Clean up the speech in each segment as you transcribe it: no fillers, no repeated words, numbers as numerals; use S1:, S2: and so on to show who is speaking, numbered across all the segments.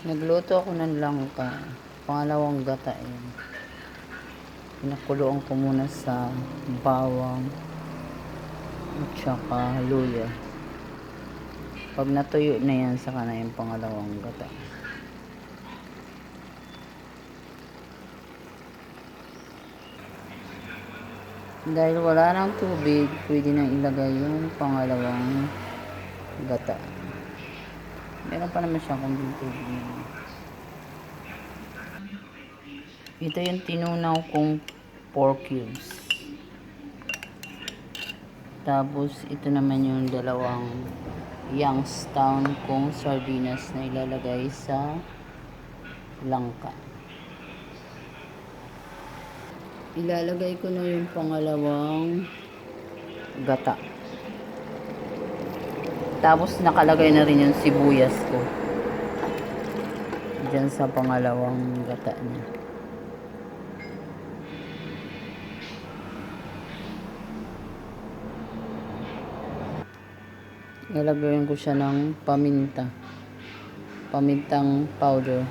S1: Nagluto ako ng langka. Pangalawang gata yun. Pinakuloan ko muna sa bawang at saka luya. Pag natuyo na yan, saka na yung pangalawang gata. Dahil wala nang tubig, pwede nang ilagay yung pangalawang gata. Meron pa naman siyang kunting tubig. Ito yung tinunaw kong pork cubes. Tapos ito naman yung dalawang Youngstown kong sardinas na ilalagay sa langka. Ilalagay ko na yung pangalawang gata. Tapos nakalagay na rin yung sibuyas ko dyan sa pangalawang gata niya. Ilalagay ko siya ng pamintang powder.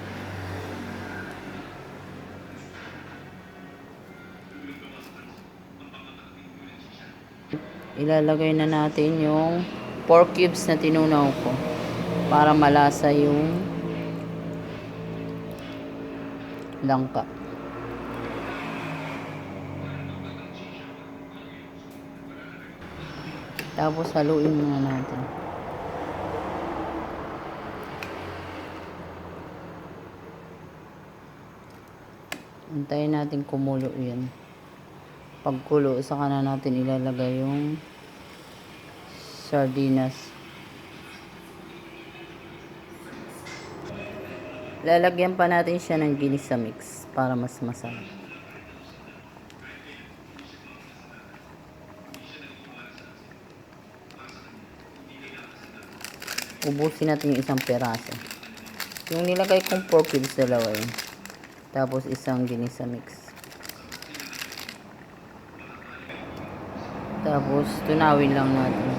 S1: Ilalagay na natin yung pork cubes na tinunaw ko para malasa yung langka. Tapos haluin muna natin. Antayin natin kumulo yan. Pagkulo, saka na natin ilalagay yung sardinas. Lalagyan pa natin siya ng ginisa mix para mas masarap. Ubusin natin yung isang peraso. Yung nilagay kong pork cubes, dalawa yun. Tapos isang ginisa mix. Tapos tunawin lang natin.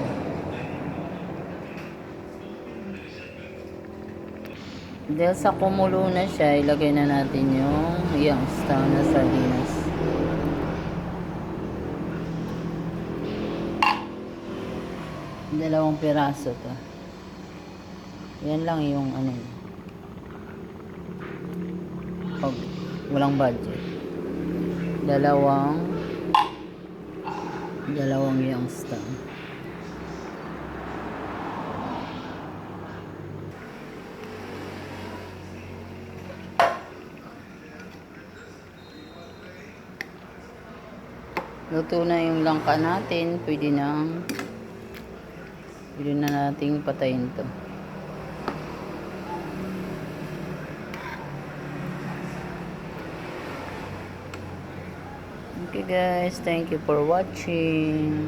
S1: Dahil sa kumulo na siya, ilagay na natin yung Youngstown na sardinas. Dalawang piraso to. Yan lang yung ano, pag walang budget. Dalawang Youngstown. Luto na yung langka natin. Pwede na nating patayin to. Okay guys, thank you for watching.